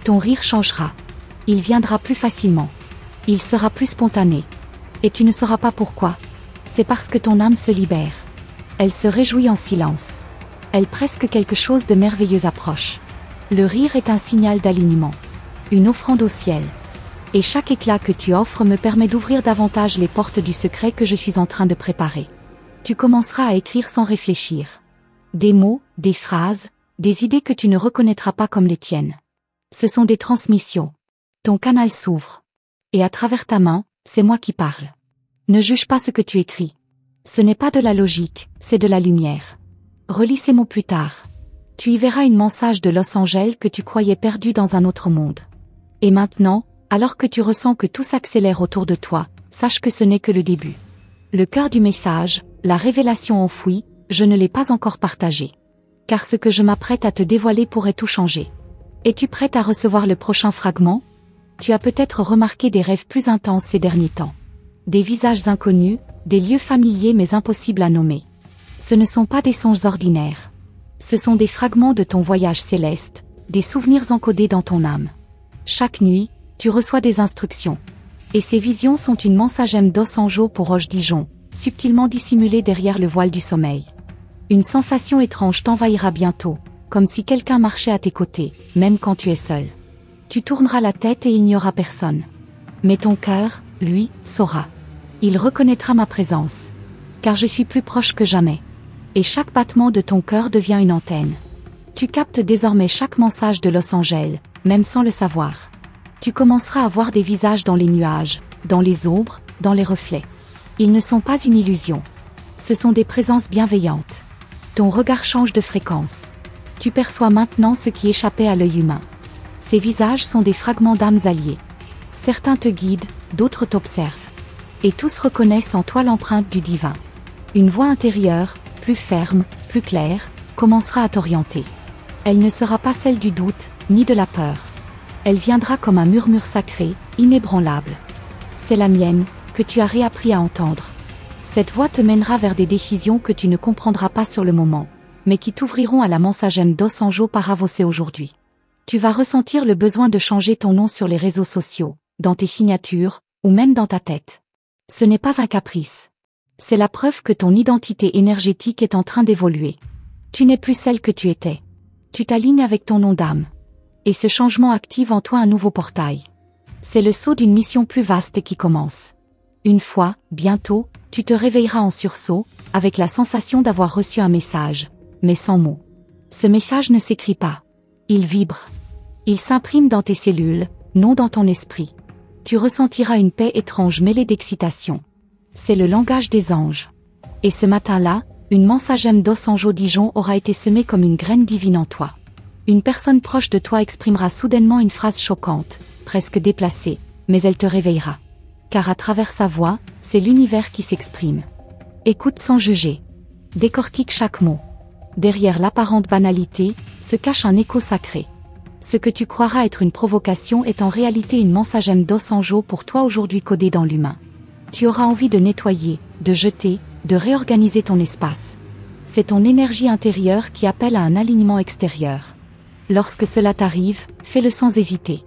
Ton rire changera. Il viendra plus facilement. Il sera plus spontané. Et tu ne sauras pas pourquoi. C'est parce que ton âme se libère. Elle se réjouit en silence. Elle presse que quelque chose de merveilleux approche. Le rire est un signal d'alignement. Une offrande au ciel. Et chaque éclat que tu offres me permet d'ouvrir davantage les portes du secret que je suis en train de préparer. Tu commenceras à écrire sans réfléchir. Des mots, des phrases, des idées que tu ne reconnaîtras pas comme les tiennes. Ce sont des transmissions. Ton canal s'ouvre. Et à travers ta main, c'est moi qui parle. Ne juge pas ce que tu écris. Ce n'est pas de la logique, c'est de la lumière. Relis ces mots plus tard. Tu y verras une message de Los Angeles que tu croyais perdu dans un autre monde. Et maintenant, alors que tu ressens que tout s'accélère autour de toi, sache que ce n'est que le début. Le cœur du message, la révélation enfouie, je ne l'ai pas encore partagé. Car ce que je m'apprête à te dévoiler pourrait tout changer. Es-tu prête à recevoir le prochain fragment? Tu as peut-être remarqué des rêves plus intenses ces derniers temps. Des visages inconnus, des lieux familiers mais impossibles à nommer. Ce ne sont pas des songes ordinaires. Ce sont des fragments de ton voyage céleste, des souvenirs encodés dans ton âme. Chaque nuit, tu reçois des instructions. Et ces visions sont une mensagem d'os angeau pour Roche Dijon, subtilement dissimulée derrière le voile du sommeil. Une sensation étrange t'envahira bientôt, comme si quelqu'un marchait à tes côtés, même quand tu es seul. Tu tourneras la tête et il n'y aura personne. Mais ton cœur, lui, saura. Il reconnaîtra ma présence. Car je suis plus proche que jamais. Et chaque battement de ton cœur devient une antenne. Tu captes désormais chaque message de Los Angeles, même sans le savoir. Tu commenceras à voir des visages dans les nuages, dans les ombres, dans les reflets. Ils ne sont pas une illusion. Ce sont des présences bienveillantes. Ton regard change de fréquence. Tu perçois maintenant ce qui échappait à l'œil humain. Ces visages sont des fragments d'âmes alliées. Certains te guident, d'autres t'observent. Et tous reconnaissent en toi l'empreinte du divin. Une voix intérieure, plus ferme, plus claire, commencera à t'orienter. Elle ne sera pas celle du doute, ni de la peur. Elle viendra comme un murmure sacré, inébranlable. C'est la mienne, que tu as réappris à entendre. Cette voix te mènera vers des décisions que tu ne comprendras pas sur le moment, mais qui t'ouvriront à la mensagem d'os angeau paravocé aujourd'hui. Tu vas ressentir le besoin de changer ton nom sur les réseaux sociaux, dans tes signatures, ou même dans ta tête. Ce n'est pas un caprice. C'est la preuve que ton identité énergétique est en train d'évoluer. Tu n'es plus celle que tu étais. Tu t'alignes avec ton nom d'âme. Et ce changement active en toi un nouveau portail. C'est le saut d'une mission plus vaste qui commence. Une fois, bientôt, tu te réveilleras en sursaut, avec la sensation d'avoir reçu un message, mais sans mots. Ce message ne s'écrit pas. Il vibre. Il s'imprime dans tes cellules, non dans ton esprit. Tu ressentiras une paix étrange mêlée d'excitation. C'est le langage des anges. Et ce matin-là, une mensagem d'os angeau Dijon aura été semée comme une graine divine en toi. Une personne proche de toi exprimera soudainement une phrase choquante, presque déplacée, mais elle te réveillera. Car à travers sa voix, c'est l'univers qui s'exprime. Écoute sans juger. Décortique chaque mot. Derrière l'apparente banalité, se cache un écho sacré. Ce que tu croiras être une provocation est en réalité une mensagem d'os angeau pour toi aujourd'hui codée dans l'humain. Tu auras envie de nettoyer, de jeter, de réorganiser ton espace. C'est ton énergie intérieure qui appelle à un alignement extérieur. Lorsque cela t'arrive, fais-le sans hésiter.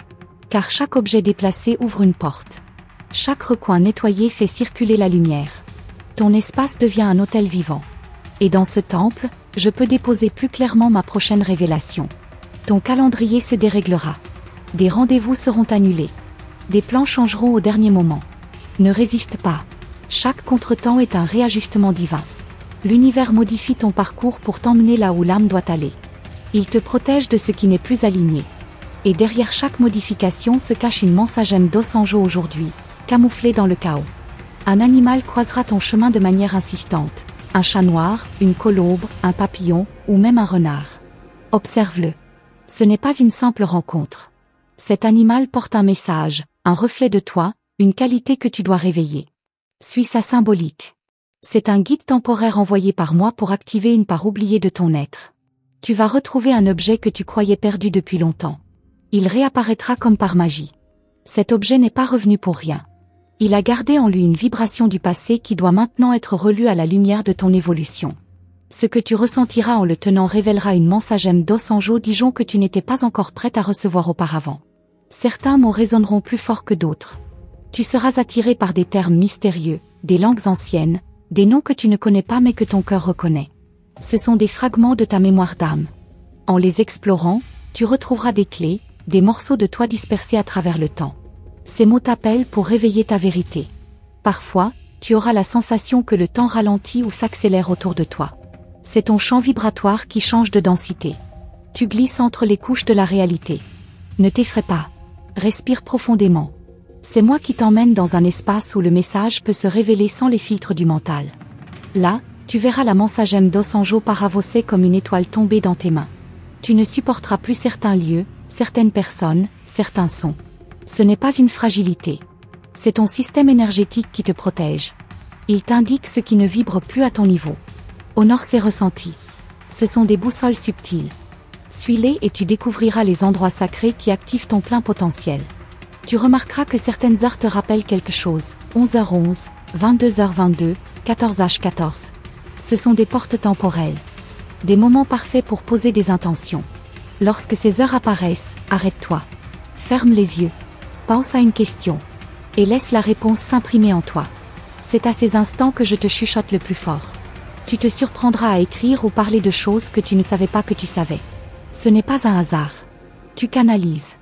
Car chaque objet déplacé ouvre une porte. Chaque recoin nettoyé fait circuler la lumière. Ton espace devient un hôtel vivant. Et dans ce temple, je peux déposer plus clairement ma prochaine révélation. Ton calendrier se déréglera. Des rendez-vous seront annulés. Des plans changeront au dernier moment. Ne résiste pas. Chaque contretemps est un réajustement divin. L'univers modifie ton parcours pour t'emmener là où l'âme doit aller. Il te protège de ce qui n'est plus aligné. Et derrière chaque modification se cache une mensagem d'os angeau aujourd'hui, camouflée dans le chaos. Un animal croisera ton chemin de manière insistante. Un chat noir, une colombe, un papillon, ou même un renard. Observe-le. Ce n'est pas une simple rencontre. Cet animal porte un message, un reflet de toi, une qualité que tu dois réveiller. Suis sa symbolique. C'est un guide temporaire envoyé par moi pour activer une part oubliée de ton être. Tu vas retrouver un objet que tu croyais perdu depuis longtemps. Il réapparaîtra comme par magie. Cet objet n'est pas revenu pour rien. Il a gardé en lui une vibration du passé qui doit maintenant être relue à la lumière de ton évolution. Ce que tu ressentiras en le tenant révélera une mensagem d'os angeau Dijon que tu n'étais pas encore prête à recevoir auparavant. Certains mots résonneront plus fort que d'autres. Tu seras attiré par des termes mystérieux, des langues anciennes, des noms que tu ne connais pas mais que ton cœur reconnaît. Ce sont des fragments de ta mémoire d'âme. En les explorant, tu retrouveras des clés, des morceaux de toi dispersés à travers le temps. Ces mots t'appellent pour réveiller ta vérité. Parfois, tu auras la sensation que le temps ralentit ou s'accélère autour de toi. C'est ton champ vibratoire qui change de densité. Tu glisses entre les couches de la réalité. Ne t'effraie pas. Respire profondément. C'est moi qui t'emmène dans un espace où le message peut se révéler sans les filtres du mental. Là, tu verras la mensagem d'Osanjo paravosser comme une étoile tombée dans tes mains. Tu ne supporteras plus certains lieux, certaines personnes, certains sons. Ce n'est pas une fragilité. C'est ton système énergétique qui te protège. Il t'indique ce qui ne vibre plus à ton niveau. Honore ses ressentis. Ce sont des boussoles subtiles. Suis-les et tu découvriras les endroits sacrés qui activent ton plein potentiel. Tu remarqueras que certaines heures te rappellent quelque chose. 11h11, 22h22, 14h14. Ce sont des portes temporelles. Des moments parfaits pour poser des intentions. Lorsque ces heures apparaissent, arrête-toi. Ferme les yeux. Pense à une question. Et laisse la réponse s'imprimer en toi. C'est à ces instants que je te chuchote le plus fort. Tu te surprendras à écrire ou parler de choses que tu ne savais pas que tu savais. Ce n'est pas un hasard. Tu canalises.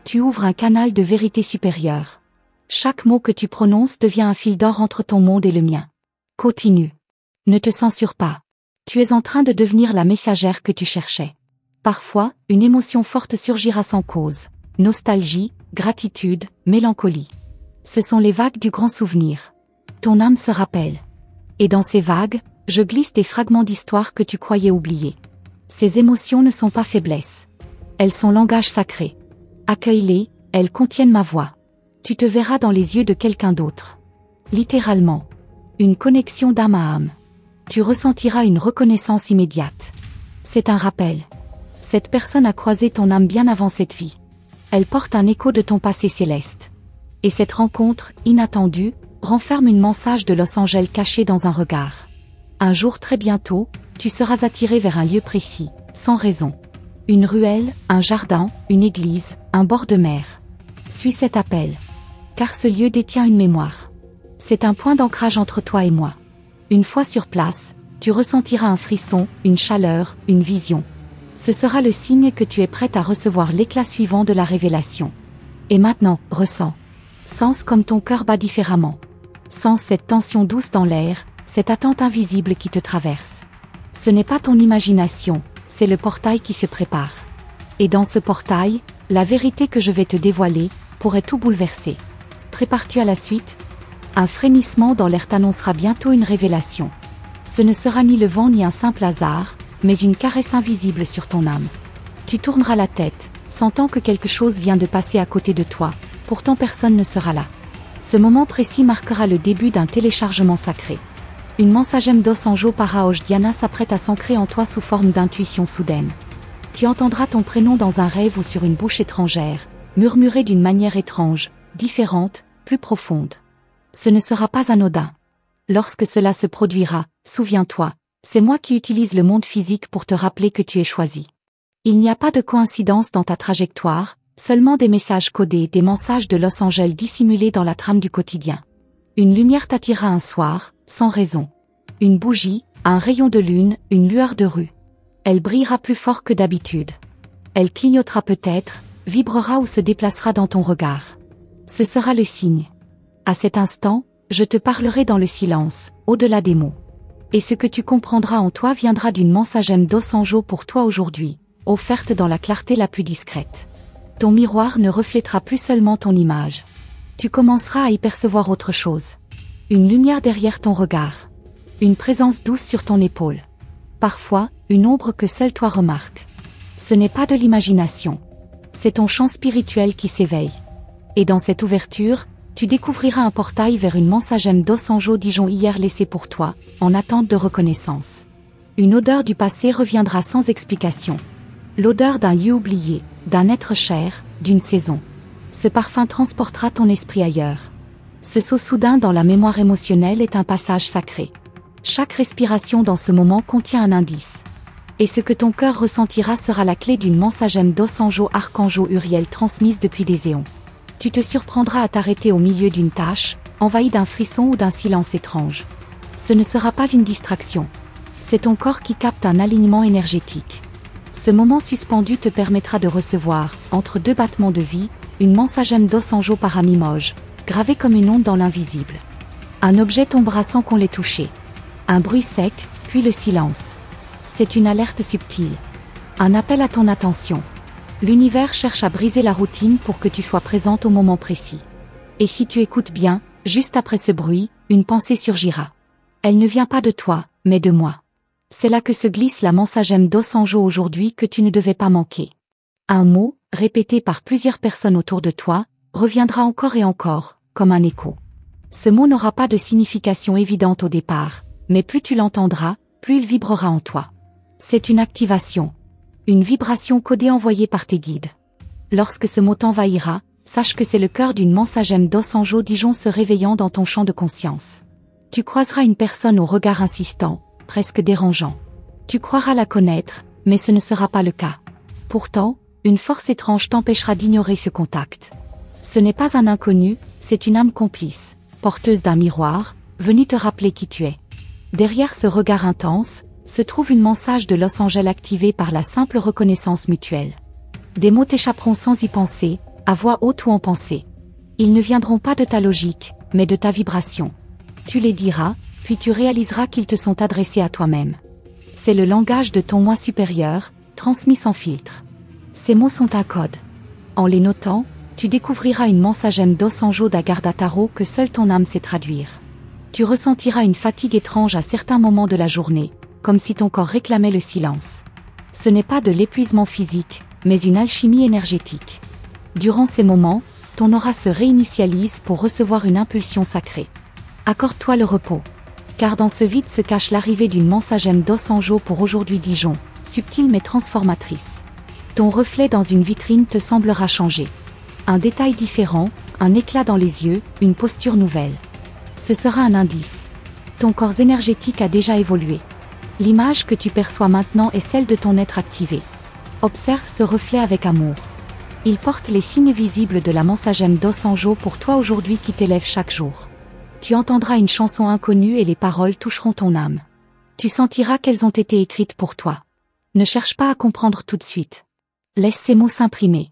Tu ouvres un canal de vérité supérieure. Chaque mot que tu prononces devient un fil d'or entre ton monde et le mien. Continue. Ne te censure pas. Tu es en train de devenir la messagère que tu cherchais. Parfois, une émotion forte surgira sans cause. Nostalgie, gratitude, mélancolie. Ce sont les vagues du grand souvenir. Ton âme se rappelle. Et dans ces vagues, je glisse des fragments d'histoire que tu croyais oublier. Ces émotions ne sont pas faiblesses. Elles sont langage sacré. Accueille-les, elles contiennent ma voix. Tu te verras dans les yeux de quelqu'un d'autre. Littéralement. Une connexion d'âme à âme. Tu ressentiras une reconnaissance immédiate. C'est un rappel. Cette personne a croisé ton âme bien avant cette vie. Elle porte un écho de ton passé céleste. Et cette rencontre, inattendue, renferme une mensage de Los Angeles cachée dans un regard. Un jour très bientôt, tu seras attiré vers un lieu précis, sans raison. Une ruelle, un jardin, une église, un bord de mer. Suis cet appel. Car ce lieu détient une mémoire. C'est un point d'ancrage entre toi et moi. Une fois sur place, tu ressentiras un frisson, une chaleur, une vision. Ce sera le signe que tu es prête à recevoir l'éclat suivant de la révélation. Et maintenant, ressens. Sens comme ton cœur bat différemment. Sens cette tension douce dans l'air, cette attente invisible qui te traverse. Ce n'est pas ton imagination, c'est le portail qui se prépare. Et dans ce portail, la vérité que je vais te dévoiler pourrait tout bouleverser. Prépares-tu à la suite ? Un frémissement dans l'air t'annoncera bientôt une révélation. Ce ne sera ni le vent ni un simple hasard, mais une caresse invisible sur ton âme. Tu tourneras la tête, sentant que quelque chose vient de passer à côté de toi, pourtant personne ne sera là. Ce moment précis marquera le début d'un téléchargement sacré. Une mensagem d'Osanjo Paraoj Diana s'apprête à s'ancrer en toi sous forme d'intuition soudaine. Tu entendras ton prénom dans un rêve ou sur une bouche étrangère, murmuré d'une manière étrange, différente, plus profonde. Ce ne sera pas anodin. Lorsque cela se produira, souviens-toi, c'est moi qui utilise le monde physique pour te rappeler que tu es choisi. Il n'y a pas de coïncidence dans ta trajectoire, seulement des messages codés, des messages de Los Angeles dissimulés dans la trame du quotidien. Une lumière t'attira un soir, sans raison. Une bougie, un rayon de lune, une lueur de rue. Elle brillera plus fort que d'habitude. Elle clignotera peut-être, vibrera ou se déplacera dans ton regard. Ce sera le signe. À cet instant, je te parlerai dans le silence, au-delà des mots. Et ce que tu comprendras en toi viendra d'une mensagem d'Osanjo pour toi aujourd'hui, offerte dans la clarté la plus discrète. Ton miroir ne reflètera plus seulement ton image. Tu commenceras à y percevoir autre chose. Une lumière derrière ton regard. Une présence douce sur ton épaule. Parfois, une ombre que seul toi remarques. Ce n'est pas de l'imagination. C'est ton champ spirituel qui s'éveille. Et dans cette ouverture, tu découvriras un portail vers une mensagem d'Osanjo Dijon hier laissée pour toi, en attente de reconnaissance. Une odeur du passé reviendra sans explication. L'odeur d'un lieu oublié, d'un être cher, d'une saison. Ce parfum transportera ton esprit ailleurs. Ce saut soudain dans la mémoire émotionnelle est un passage sacré. Chaque respiration dans ce moment contient un indice. Et ce que ton cœur ressentira sera la clé d'une mensagem d'Osanjo Archanjo Uriel transmise depuis des éons. Tu te surprendras à t'arrêter au milieu d'une tâche, envahi d'un frisson ou d'un silence étrange. Ce ne sera pas une distraction. C'est ton corps qui capte un alignement énergétique. Ce moment suspendu te permettra de recevoir, entre deux battements de vie, une mensagem d'Osanjo Paramimoge, gravée comme une onde dans l'invisible. Un objet tombera sans qu'on l'ait touché. Un bruit sec, puis le silence. C'est une alerte subtile. Un appel à ton attention. L'univers cherche à briser la routine pour que tu sois présente au moment précis. Et si tu écoutes bien, juste après ce bruit, une pensée surgira. Elle ne vient pas de toi, mais de moi. C'est là que se glisse la mensagem d'Osanjo aujourd'hui que tu ne devais pas manquer. Un mot, répété par plusieurs personnes autour de toi, reviendra encore et encore, comme un écho. Ce mot n'aura pas de signification évidente au départ, mais plus tu l'entendras, plus il vibrera en toi. C'est une activation. Une vibration codée envoyée par tes guides. Lorsque ce mot t'envahira, sache que c'est le cœur d'une mensagem d'Osanjo Dijon se réveillant dans ton champ de conscience. Tu croiseras une personne au regard insistant, presque dérangeant. Tu croiras la connaître, mais ce ne sera pas le cas. Pourtant, une force étrange t'empêchera d'ignorer ce contact. Ce n'est pas un inconnu, c'est une âme complice, porteuse d'un miroir, venue te rappeler qui tu es. Derrière ce regard intense, se trouve une mensage de Los Angeles activée par la simple reconnaissance mutuelle. Des mots t'échapperont sans y penser, à voix haute ou en pensée. Ils ne viendront pas de ta logique, mais de ta vibration. Tu les diras, puis tu réaliseras qu'ils te sont adressés à toi-même. C'est le langage de ton moi supérieur, transmis sans filtre. Ces mots sont un code. En les notant, tu découvriras une mensagem d'Osanjo d'Agardataro que seule ton âme sait traduire. Tu ressentiras une fatigue étrange à certains moments de la journée, comme si ton corps réclamait le silence. Ce n'est pas de l'épuisement physique, mais une alchimie énergétique. Durant ces moments, ton aura se réinitialise pour recevoir une impulsion sacrée. Accorde-toi le repos. Car dans ce vide se cache l'arrivée d'une mensagem d'Osanjo pour aujourd'hui Dijon, subtile mais transformatrice. Ton reflet dans une vitrine te semblera changer. Un détail différent, un éclat dans les yeux, une posture nouvelle. Ce sera un indice. Ton corps énergétique a déjà évolué. L'image que tu perçois maintenant est celle de ton être activé. Observe ce reflet avec amour. Il porte les signes visibles de la mensagem d'Osanjo pour toi aujourd'hui qui t'élève chaque jour. Tu entendras une chanson inconnue et les paroles toucheront ton âme. Tu sentiras qu'elles ont été écrites pour toi. Ne cherche pas à comprendre tout de suite. Laisse ces mots s'imprimer.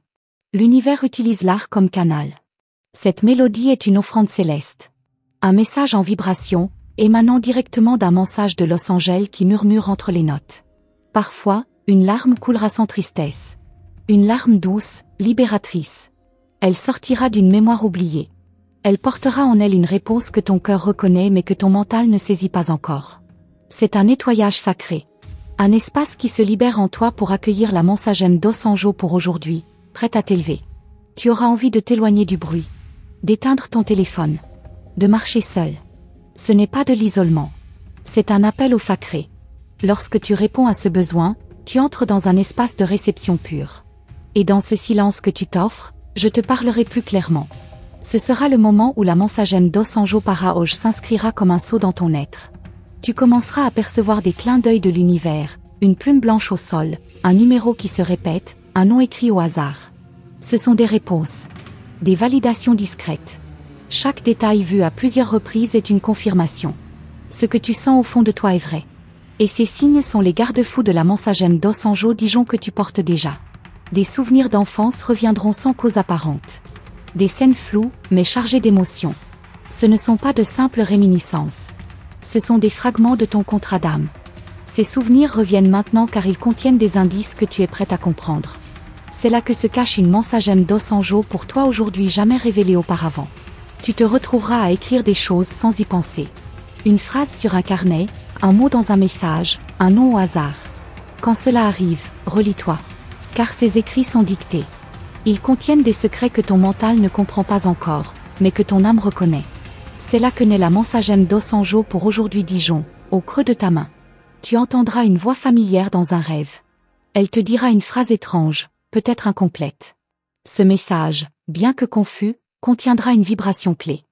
L'univers utilise l'art comme canal. Cette mélodie est une offrande céleste. Un message en vibration, émanant directement d'un mensage de Los Angeles qui murmure entre les notes. Parfois, une larme coulera sans tristesse. Une larme douce, libératrice. Elle sortira d'une mémoire oubliée. Elle portera en elle une réponse que ton cœur reconnaît mais que ton mental ne saisit pas encore. C'est un nettoyage sacré. Un espace qui se libère en toi pour accueillir la mensagem d'Osanjo pour aujourd'hui, prête à t'élever. Tu auras envie de t'éloigner du bruit. D'éteindre ton téléphone. De marcher seul. Ce n'est pas de l'isolement. C'est un appel au sacré. Lorsque tu réponds à ce besoin, tu entres dans un espace de réception pure. Et dans ce silence que tu t'offres, je te parlerai plus clairement. Ce sera le moment où la mensagem d'Osanjo Paraoj s'inscrira comme un sceau dans ton être. Tu commenceras à percevoir des clins d'œil de l'univers, une plume blanche au sol, un numéro qui se répète, un nom écrit au hasard. Ce sont des réponses. Des validations discrètes. Chaque détail vu à plusieurs reprises est une confirmation. Ce que tu sens au fond de toi est vrai. Et ces signes sont les garde-fous de la mensagem d'Osanjo Dijon que tu portes déjà. Des souvenirs d'enfance reviendront sans cause apparente. Des scènes floues, mais chargées d'émotions. Ce ne sont pas de simples réminiscences. Ce sont des fragments de ton contrat d'âme. Ces souvenirs reviennent maintenant car ils contiennent des indices que tu es prête à comprendre. C'est là que se cache une mensagem d'Osanjo pour toi aujourd'hui jamais révélée auparavant. Tu te retrouveras à écrire des choses sans y penser. Une phrase sur un carnet, un mot dans un message, un nom au hasard. Quand cela arrive, relis-toi. Car ces écrits sont dictés. Ils contiennent des secrets que ton mental ne comprend pas encore, mais que ton âme reconnaît. C'est là que naît la mensagem d'Osanjo pour aujourd'hui Dijon, au creux de ta main. Tu entendras une voix familière dans un rêve. Elle te dira une phrase étrange, peut-être incomplète. Ce message, bien que confus, contiendra une vibration clé.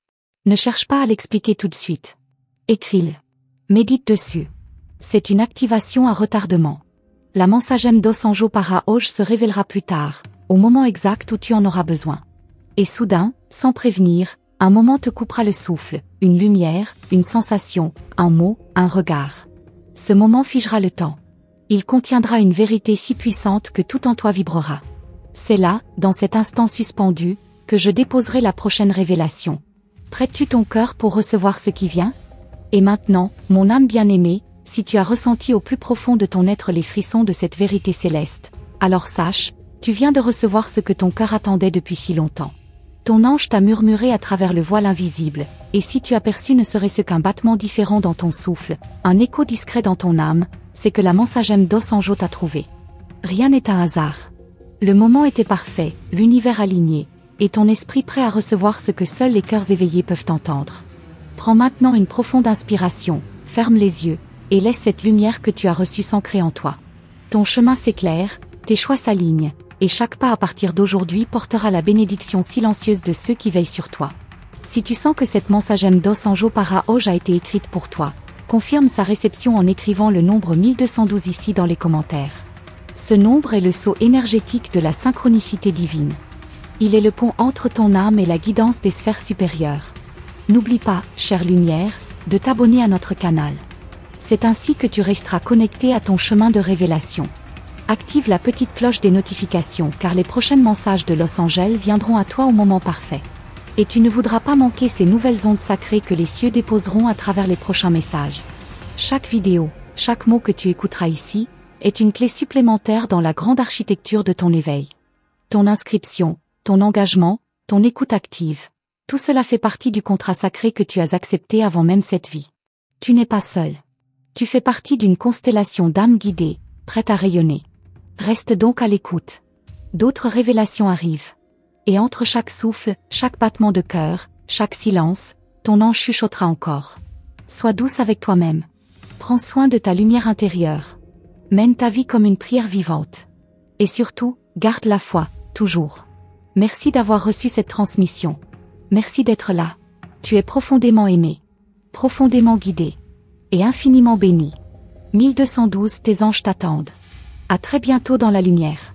Ne cherche pas à l'expliquer tout de suite. Écris-le. Médite dessus. C'est une activation à retardement. La mensagem dos anjos para hoje se révélera plus tard, au moment exact où tu en auras besoin. Et soudain, sans prévenir, un moment te coupera le souffle, une lumière, une sensation, un mot, un regard. Ce moment figera le temps. Il contiendra une vérité si puissante que tout en toi vibrera. C'est là, dans cet instant suspendu, que je déposerai la prochaine révélation. Prêtes-tu ton cœur pour recevoir ce qui vient? Et maintenant, mon âme bien-aimée, si tu as ressenti au plus profond de ton être les frissons de cette vérité céleste, alors sache, tu viens de recevoir ce que ton cœur attendait depuis si longtemps. Ton ange t'a murmuré à travers le voile invisible, et si tu aperçus ne serait-ce qu'un battement différent dans ton souffle, un écho discret dans ton âme, c'est que la mensagem dos anjos t'a trouvé. Rien n'est un hasard. Le moment était parfait, l'univers aligné, et ton esprit prêt à recevoir ce que seuls les cœurs éveillés peuvent entendre. Prends maintenant une profonde inspiration, ferme les yeux, et laisse cette lumière que tu as reçue s'ancrer en toi. Ton chemin s'éclaire, tes choix s'alignent, et chaque pas à partir d'aujourd'hui portera la bénédiction silencieuse de ceux qui veillent sur toi. Si tu sens que cette mensagem dos anjos para hoje a été écrite pour toi, confirme sa réception en écrivant le nombre 1212 ici dans les commentaires. Ce nombre est le sceau énergétique de la synchronicité divine. Il est le pont entre ton âme et la guidance des sphères supérieures. N'oublie pas, chère lumière, de t'abonner à notre canal. C'est ainsi que tu resteras connecté à ton chemin de révélation. Active la petite cloche des notifications car les prochains messages de Los Angeles viendront à toi au moment parfait. Et tu ne voudras pas manquer ces nouvelles ondes sacrées que les cieux déposeront à travers les prochains messages. Chaque vidéo, chaque mot que tu écouteras ici, est une clé supplémentaire dans la grande architecture de ton éveil. Ton inscription, ton engagement, ton écoute active, tout cela fait partie du contrat sacré que tu as accepté avant même cette vie. Tu n'es pas seul. Tu fais partie d'une constellation d'âmes guidées, prêtes à rayonner. Reste donc à l'écoute. D'autres révélations arrivent. Et entre chaque souffle, chaque battement de cœur, chaque silence, ton ange chuchotera encore. Sois douce avec toi-même. Prends soin de ta lumière intérieure. Mène ta vie comme une prière vivante. Et surtout, garde la foi, toujours. Merci d'avoir reçu cette transmission. Merci d'être là. Tu es profondément aimé, profondément guidé, et infiniment béni. 1212 tes anges t'attendent. À très bientôt dans la lumière.